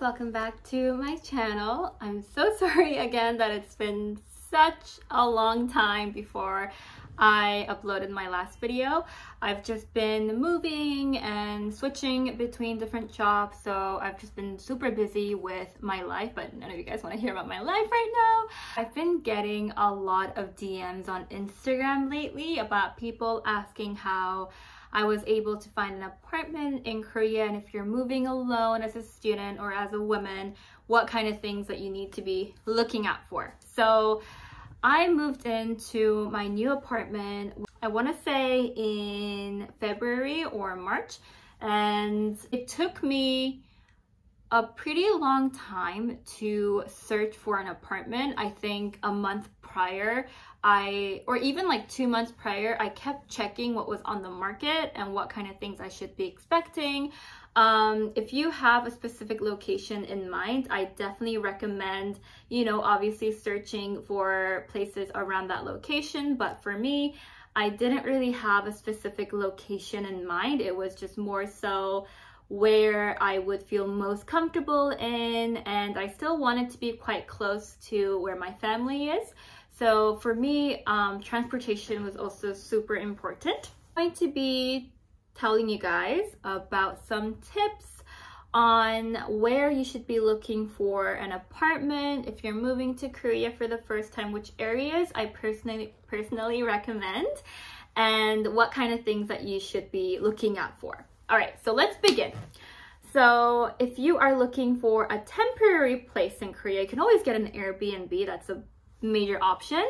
welcome back to my channel. I'm so sorry again that it's been such a long time before I uploaded my last video. I've just been moving and switching between different jobs, so I've just been super busy with my life, but none of you guys want to hear about my life right now. I've been getting a lot of DMs on Instagram lately about people asking how I was able to find an apartment in Korea, and if you're moving alone as a student or as a woman, what kind of things that you need to be looking out for. So I moved into my new apartment, I want to say in February or March, and it took me a pretty long time to search for an apartment. I think a month prior, or even like 2 months prior, I kept checking what was on the market and what kind of things I should be expecting. If you have a specific location in mind, I definitely recommend, obviously searching for places around that location. But for me, I didn't really have a specific location in mind. It was just more so where I would feel most comfortable in, and I still wanted to be quite close to where my family is. So for me, transportation was also super important. I'm going to be telling you guys about some tips on where you should be looking for an apartment if you're moving to Korea for the first time, which areas I personally recommend, and what kind of things that you should be looking out for. All right, so let's begin. So if you are looking for a temporary place in Korea, you can always get an Airbnb. That's a major option.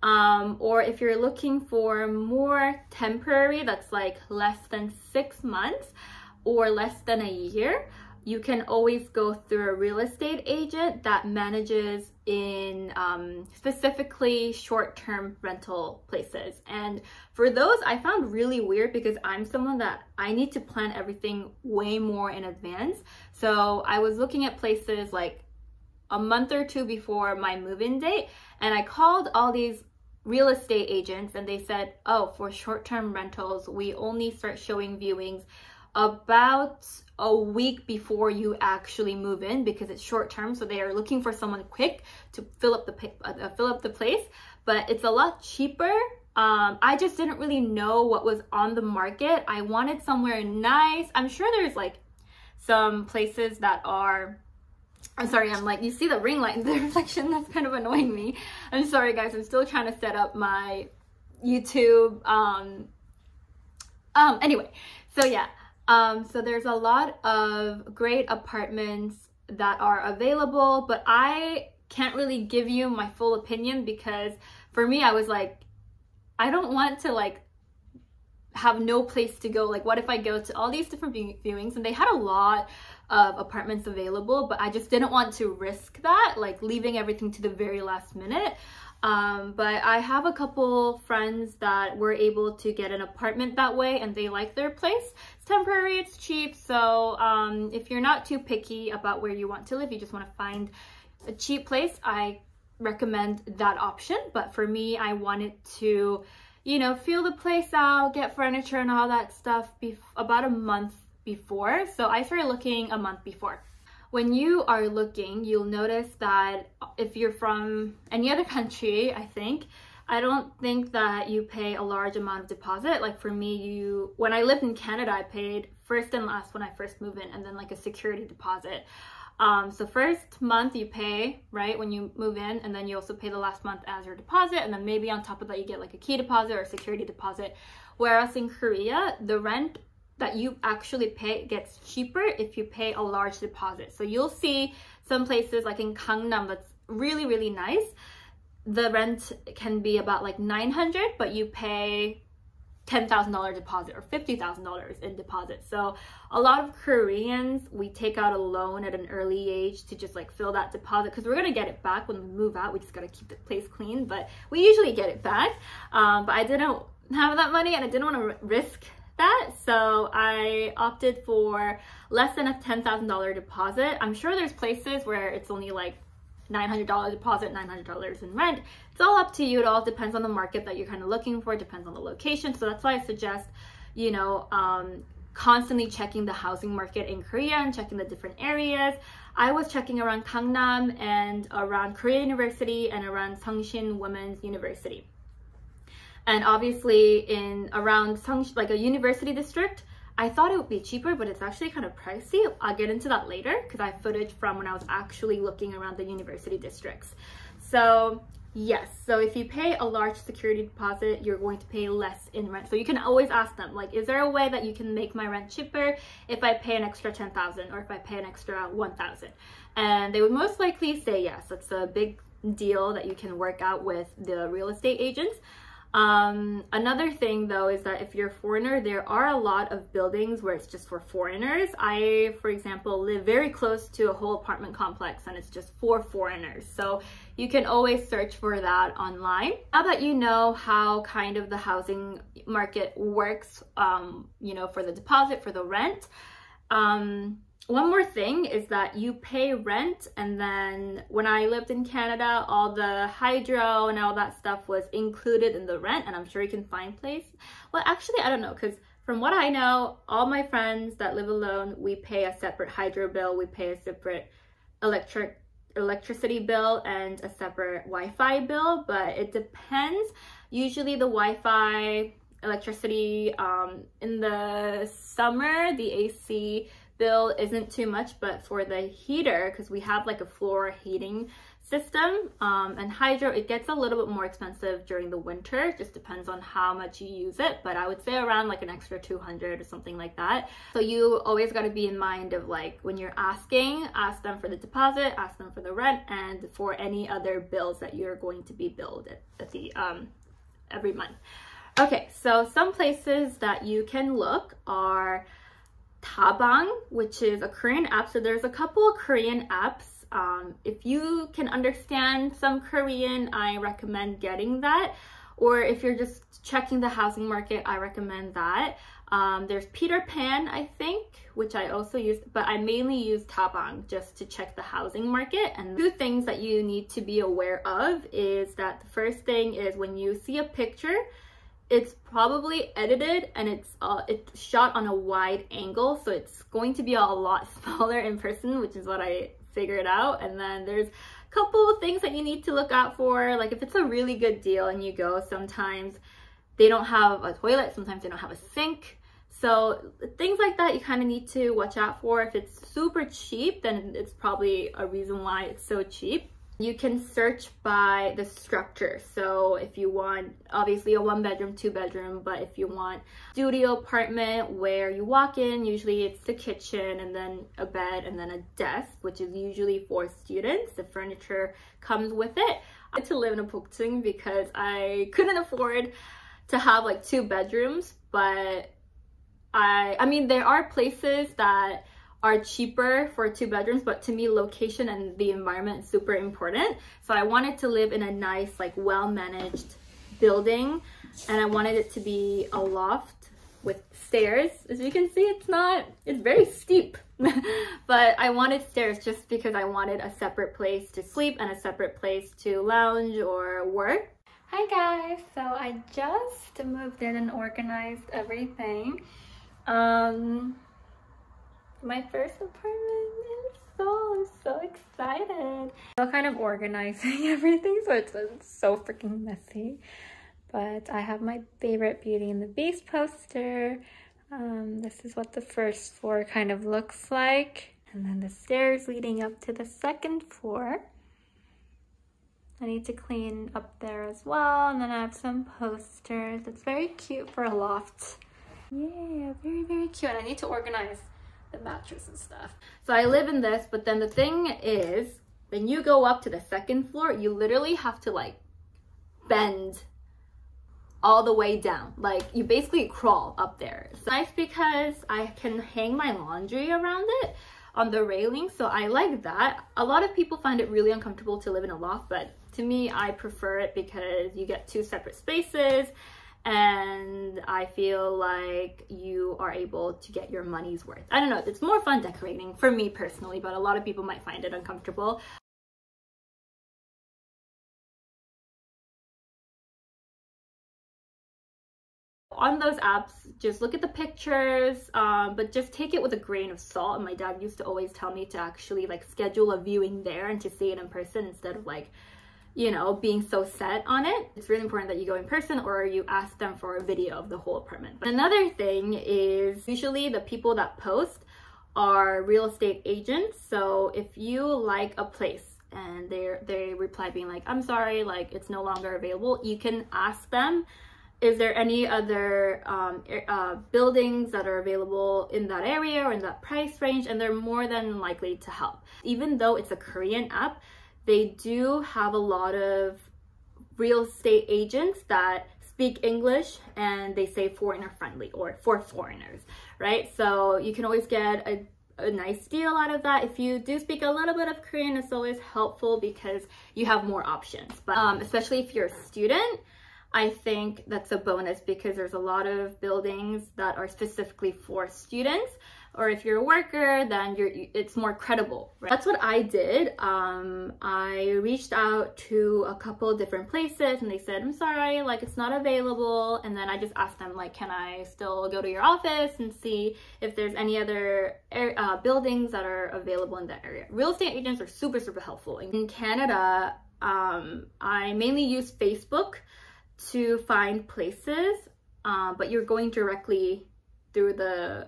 Or if you're looking for more temporary, that's like less than 6 months or less than a year, you can always go through a real estate agent that manages in specifically short-term rental places. And for those, I found really weird because I'm someone that I need to plan everything way more in advance. So I was looking at places like a month or two before my move-in date, and I called all these real estate agents and they said, oh, for short-term rentals, we only start showing viewings about a week before you actually move in because it's short-term, so they are looking for someone quick to fill up the place, but it's a lot cheaper. I just didn't really know what was on the market. I wanted somewhere nice. I'm sure there's like some places that are, I'm sorry, I'm like, you see the ring light in the reflection? That's kind of annoying me. I'm sorry guys, I'm still trying to set up my YouTube. Anyway, so yeah. So there's a lot of great apartments that are available, but I can't really give you my full opinion because for me, I was like, I don't want to like have no place to go. Like, what if I go to all these different viewings? And they had a lot of apartments available, but I just didn't want to risk that, like leaving everything to the very last minute. But I have a couple friends that were able to get an apartment that way and they like their place. It's temporary, it's cheap. So if you're not too picky about where you want to live, you just want to find a cheap place, I recommend that option. But for me, I wanted to, feel the place out, get furniture and all that stuff about a month before. So I started looking a month before. When you are looking, you'll notice that if you're from any other country, I don't think that you pay a large amount of deposit. Like for me, when I lived in Canada, I paid first and last when I first moved in, and then like a security deposit. So first month you pay, right, when you move in, and then you also pay the last month as your deposit, and then maybe on top of that you get like a key deposit or a security deposit. Whereas in Korea, the rent that you actually pay gets cheaper if you pay a large deposit. So you'll see some places like in Gangnam that's really, really nice. The rent can be about like 900, but you pay $10,000 deposit or $50,000 in deposit. So a lot of Koreans, we take out a loan at an early age to just like fill that deposit because we're gonna get it back when we move out. We just gotta keep the place clean, but we usually get it back. But I didn't have that money and I didn't want to risk that, so I opted for less than a $10,000 deposit. I'm sure there's places where it's only like $900 deposit, $900 in rent. It's all up to you. It all depends on the market that you're kind of looking for. It depends on the location. So that's why I suggest, constantly checking the housing market in Korea and checking the different areas. I was checking around Gangnam and around Korea University and around Seongshin Women's University. And obviously in around like a university district, I thought it would be cheaper, but it's actually kind of pricey. I'll get into that later because I have footage from when I was actually looking around the university districts. So yes, so if you pay a large security deposit, you're going to pay less in rent. So you can always ask them, like, is there a way that you can make my rent cheaper if I pay an extra 10,000 or if I pay an extra 1,000? And they would most likely say yes. That's a big deal that you can work out with the real estate agents. Another thing though is that if you're a foreigner, there are a lot of buildings where it's just for foreigners. I, for example, live very close to a whole apartment complex and it's just for foreigners. So you can always search for that online. Now that you know how kind of the housing market works, you know, for the deposit, for the rent, one more thing is that you pay rent, and then when I lived in Canada, all the hydro and all that stuff was included in the rent, and I'm sure you can find place. Well, actually, I don't know, because from what I know, all my friends that live alone, we pay a separate hydro bill, we pay a separate electricity bill, and a separate Wi-Fi bill, but it depends. Usually the Wi-Fi, electricity, in the summer, the AC bill isn't too much, but for the heater, because we have like a floor heating system, and hydro, it gets a little bit more expensive during the winter. It just depends on how much you use it, but I would say around like an extra 200 or something like that. So you always got to be in mind of, like, when you're asking, ask them for the deposit, ask them for the rent, and for any other bills that you're going to be billed at the every month. Okay, so some places that you can look are Tabang, which is a Korean app. So there's a couple of Korean apps. If you can understand some Korean, I recommend getting that. Or if you're just checking the housing market, I recommend that. There's Peter Pan, I think, which I also use, but I mainly use Tabang just to check the housing market. And two things that you need to be aware of is that the first thing is when you see a picture, it's probably edited and it's shot on a wide angle, so it's going to be a lot smaller in person, which is what I figured out. And then there's a couple of things that you need to look out for, like if it's a really good deal and you go, sometimes they don't have a toilet, sometimes they don't have a sink. So things like that you kind of need to watch out for. If it's super cheap, then it's probably a reason why it's so cheap. You can search by the structure. So if you want, obviously, a 1-bedroom, 2-bedroom, but if you want studio apartment where you walk in, usually it's the kitchen and then a bed and then a desk, which is usually for students. The furniture comes with it. I had to live in a Bokjung because I couldn't afford to have like 2 bedrooms, but I mean, there are places that are cheaper for 2 bedrooms, but to me, location and the environment is super important. So I wanted to live in a nice, like, well-managed building, and I wanted it to be a loft with stairs. As you can see, it's very steep, but I wanted stairs just because I wanted a separate place to sleep and a separate place to lounge or work. Hi guys, so I just moved in and organized everything. My first apartment in Seoul. I'm so excited. I'm kind of organizing everything, so it's so freaking messy. But I have my favorite Beauty and the Beast poster. This is what the first floor kind of looks like. And then the stairs leading up to the 2nd floor. I need to clean up there as well. And then I have some posters. It's very cute for a loft. Yeah, very, very cute. And I need to organize the mattress and stuff. So I live in this, but then the thing is, when you go up to the 2nd floor, you literally have to like bend all the way down. Like you basically crawl up there. It's nice because I can hang my laundry around it on the railing, so I like that. A lot of people find it really uncomfortable to live in a loft, but to me, I prefer it because you get 2 separate spaces, and I feel like you are able to get your money's worth. I don't know, it's more fun decorating for me personally, but a lot of people might find it uncomfortable. on those apps, just look at the pictures, but just take it with a grain of salt. And my dad used to always tell me to actually like schedule a viewing there and to see it in person instead of like, you know, being so set on it. It's really important that you go in person or you ask them for a video of the whole apartment. Another thing is usually the people that post are real estate agents. So if you like a place and they reply being like, I'm sorry, like it's no longer available, you can ask them, is there any other buildings that are available in that area or in that price range? And they're more than likely to help. Even though it's a Korean app, they do have a lot of real estate agents that speak English and they say foreigner friendly or for foreigners, right? So you can always get a nice deal out of that. If you do speak a little bit of Korean, it's always helpful because you have more options. But especially if you're a student, I think that's a bonus because there's a lot of buildings that are specifically for students. Or if you're a worker, then it's more credible, right? That's what I did. I reached out to a couple different places and they said, I'm sorry, like it's not available. And then I just asked them like, can I still go to your office and see if there's any other buildings that are available in that area? Real estate agents are super, super helpful. In Canada, I mainly use Facebook to find places, but you're going directly through the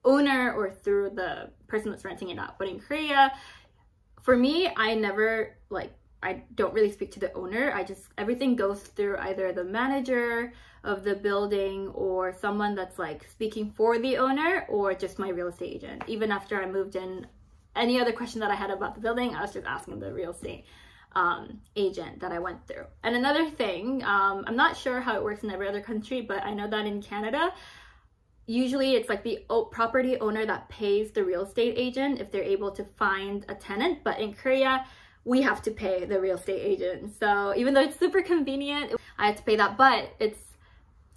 owner or through the person that's renting it out. But in Korea, for me, I don't really speak to the owner. Everything goes through either the manager of the building or someone that's like speaking for the owner or just my real estate agent. Even after I moved in, any other question that I had about the building, I was just asking the real estate agent that I went through. And another thing, I'm not sure how it works in every other country, but I know that in Canada, usually it's like the property owner that pays the real estate agent if they're able to find a tenant. But in Korea, we have to pay the real estate agent. So even though it's super convenient, I had to pay that. But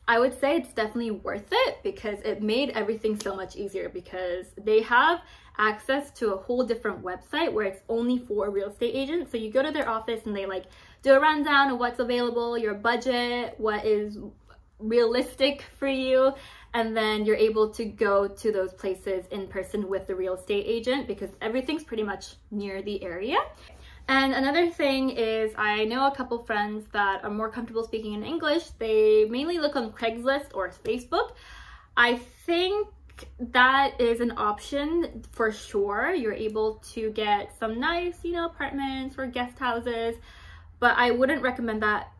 I would say it's definitely worth it because it made everything so much easier because they have access to a whole different website where it's only for real estate agents. So you go to their office and they like do a rundown of what's available, your budget, what is realistic for you, and then you're able to go to those places in person with the real estate agent because everything's pretty much near the area. And another thing is I know a couple friends that are more comfortable speaking in English. They mainly look on Craigslist or Facebook. I think that is an option for sure. You're able to get some nice, you know, apartments or guest houses, but I wouldn't recommend that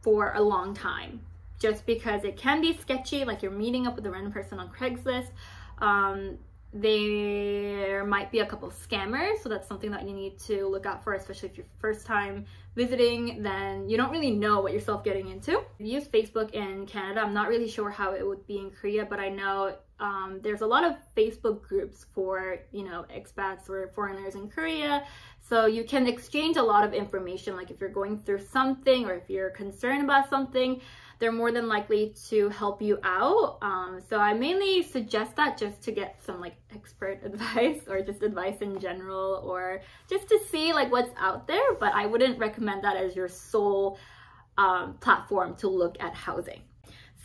for a long time just because it can be sketchy. Like you're meeting up with a random person on Craigslist. There might be a couple scammers, so that's something that you need to look out for, especially if you're first time visiting, then you don't really know what yourself getting into. I use Facebook in Canada. I'm not really sure how it would be in Korea, but I know there's a lot of Facebook groups for, you know, expats or foreigners in Korea. So you can exchange a lot of information. Like if you're going through something or if you're concerned about something, they're more than likely to help you out. So I mainly suggest that just to get some like expert advice or just advice in general or just to see like what's out there. But I wouldn't recommend that as your sole platform to look at housing.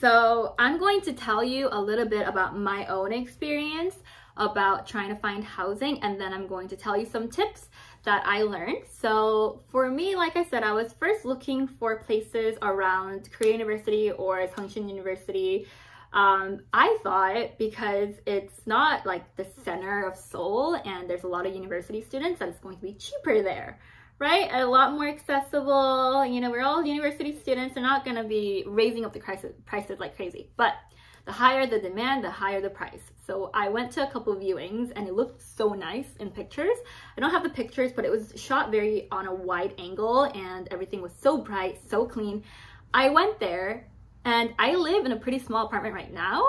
So I'm going to tell you a little bit about my own experience about trying to find housing, and then I'm going to tell you some tips that I learned. So for me, like I said, I was first looking for places around Korea University or Seongshin University. I thought because it's not like the center of Seoul and there's a lot of university students that it's going to be cheaper there, right? A lot more accessible. You know, we're all university students. They're not going to be raising up the prices like crazy. But the higher the demand, the higher the price. So I went to a couple of viewings and it looked so nice in pictures. I don't have the pictures, but it was shot very on a wide angle and everything was so bright, so clean. I went there and I live in a pretty small apartment right now,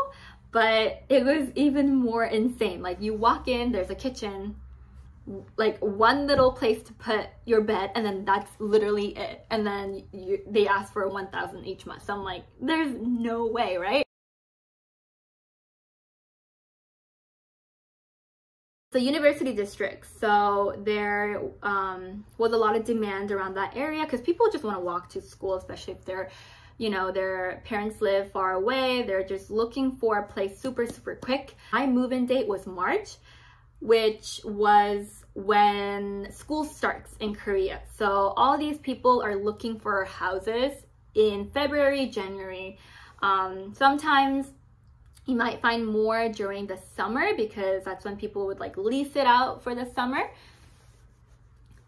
but it was even more insane. Like you walk in, there's a kitchen, like one little place to put your bed, and then that's literally it. And then they ask for 1,000 each month. So I'm like, there's no way, right? The university districts, so there was a lot of demand around that area because people just want to walk to school, especially if they're you know, their parents live far away, they're just looking for a place super quick. My move-in date was March, which was when school starts in Korea. So all these people are looking for houses in February, January. Sometimes you might find more during the summer because that's when people would like lease it out for the summer.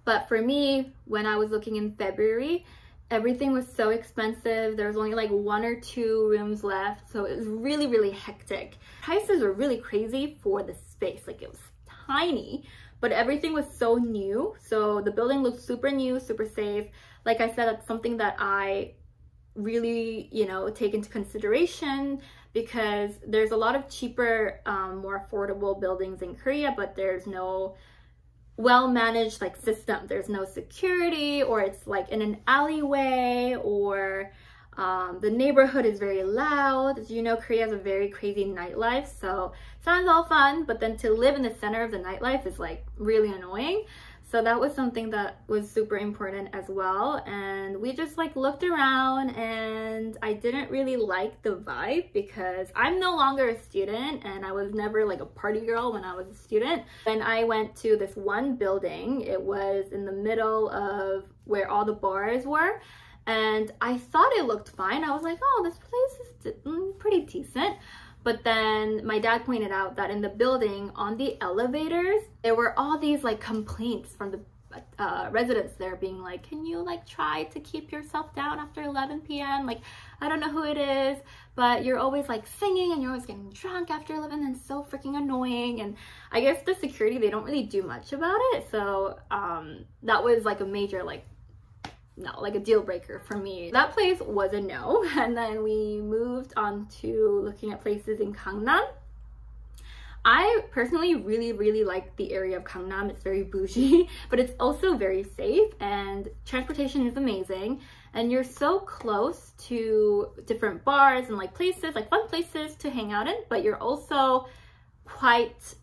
But for me, when I was looking in February, everything was so expensive. There was only like 1 or 2 rooms left. So it was really hectic. Prices were really crazy for the space. Like it was tiny, but everything was so new. So the building looked super new, super safe. Like I said, that's something that I really, you know, take into consideration because there's a lot of cheaper, more affordable buildings in Korea, but there's no well-managed like system. There's no security, or it's like in an alleyway, or the neighborhood is very loud. As you know, Korea has a very crazy nightlife, so sounds all fun, but then to live in the center of the nightlife is like really annoying. So that was something that was super important as well. And we just like looked around, and I didn't really like the vibe because I'm no longer a student, and I was never like a party girl when I was a student. And I went to this one building. It was in the middle of where all the bars were. And I thought it looked fine. I was like, oh, this place is pretty decent. But then my dad pointed out that in the building, on the elevators, there were all these like complaints from the residents there being like, can you like try to keep yourself down after 11 p.m? Like, I don't know who it is, but you're always like singing and you're always getting drunk after 11 and so freaking annoying. And I guess the security, they don't really do much about it. So that was like a major like a deal breaker for me. That place was a no. And then we moved on to looking at places in Gangnam. I personally really like the area of Gangnam. It's very bougie, but it's also very safe, and transportation is amazing. And you're so close to different bars and like places, like fun places to hang out in, but you're also quite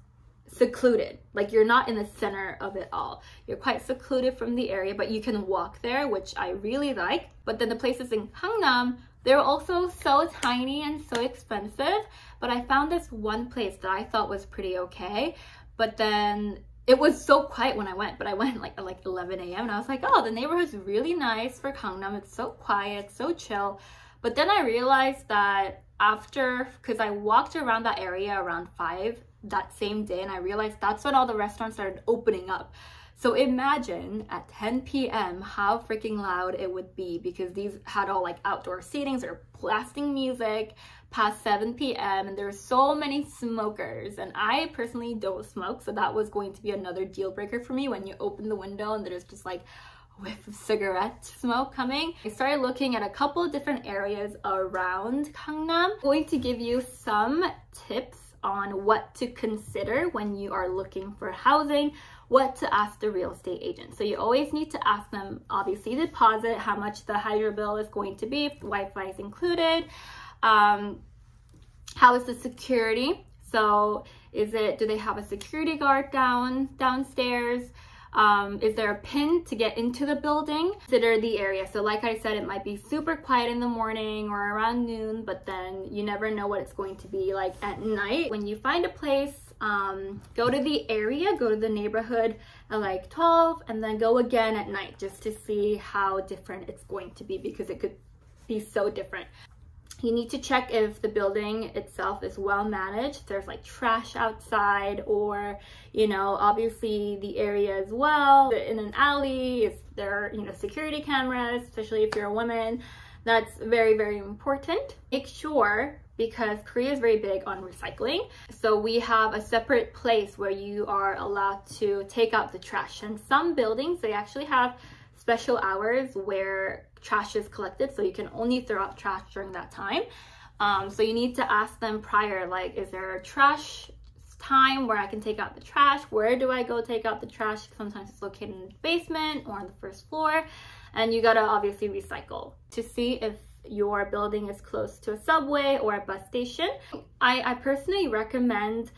secluded. Like you're not in the center of it all. You're quite secluded from the area, but you can walk there, which I really like. But then the places in Gangnam, they're also so tiny and so expensive. But I found this one place that I thought was pretty okay. But then it was so quiet when I went, but I went like at like 11 a.m. and I was like, oh, the neighborhood's really nice for Gangnam. It's so quiet, so chill. But then I realized that after, because I walked around that area around 5 that same day, and I realized that's when all the restaurants started opening up. So imagine at 10 p.m. how freaking loud it would be, because these had all like outdoor seatings or blasting music past 7 p.m. and there's so many smokers, and I personally don't smoke, so that was going to be another deal breaker for me when you open the window and there's just like whiff of cigarette smoke coming. I started looking at a couple of different areas around Gangnam. I'm going to give you some tips on what to consider when you are looking for housing, what to ask the real estate agent. So you always need to ask them, obviously, the deposit, how much the hydro bill is going to be, if the Wi-Fi is included, how is the security? So do they have a security guard downstairs? Is there a pin to get into the building? Consider the area. So like I said, it might be super quiet in the morning or around noon, but then you never know what it's going to be like at night. When you find a place, go to the area, go to the neighborhood at like 12, and then go again at night just to see how different it's going to be, because it could be so different. You need to check if the building itself is well managed. If there's like trash outside, or, you know, obviously the area as well. In an alley, if there are, you know, security cameras, especially if you're a woman, that's very important. Make sure, because Korea is very big on recycling. So we have a separate place where you are allowed to take out the trash. And some buildings, they actually have special hours where trash is collected, so you can only throw out trash during that time. So you need to ask them prior, like, is there a trash time where I can take out the trash? Where do I go take out the trash? Sometimes it's located in the basement or on the first floor, and you gotta obviously recycle. To see if your building is close to a subway or a bus station, I personally recommend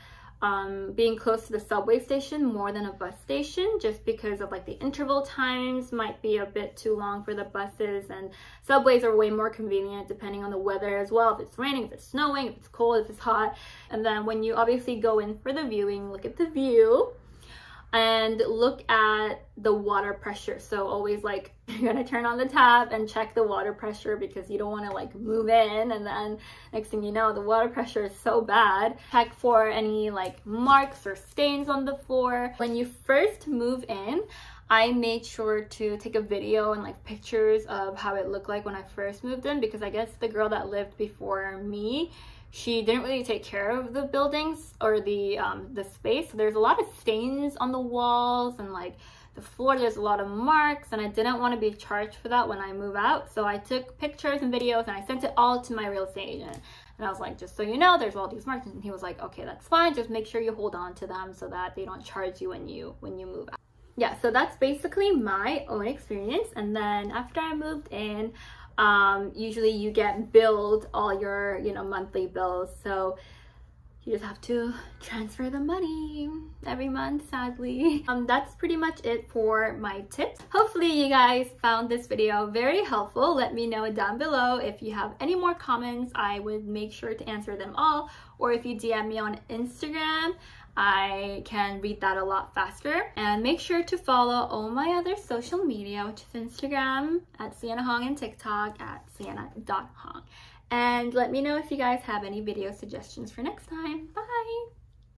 being close to the subway station more than a bus station, just because of like the interval times might be a bit too long for the buses, and subways are way more convenient depending on the weather as well. If it's raining, if it's snowing, if it's cold, if it's hot. And then when you obviously go in for the viewing, look at the view and look at the water pressure. So always like you're gonna turn on the tap and check the water pressure, because you don't want to like move in and then next thing you know the water pressure is so bad. Check for any like marks or stains on the floor. When you first move in, I made sure to take a video and like pictures of how it looked like when I first moved in, because I guess the girl that lived before me, she didn't really take care of the buildings or the space. So there's a lot of stains on the walls and like the floor, there's a lot of marks, and I didn't want to be charged for that when I move out. So I took pictures and videos and I sent it all to my real estate agent. And I was like, just so you know, there's all these marks. And he was like, okay, that's fine. Just make sure you hold on to them so that they don't charge you when you move out. Yeah, so that's basically my own experience. And then after I moved in, usually you get billed all your, monthly bills. So you just have to transfer the money every month, sadly. That's pretty much it for my tips. Hopefully you guys found this video very helpful. Let me know down below if you have any more comments. I would make sure to answer them all. Or if you DM me on Instagram, I can read that a lot faster. And make sure to follow all my other social media, which is Instagram at Sienna Hong and TikTok at sienna.hong. And let me know if you guys have any video suggestions for next time. Bye!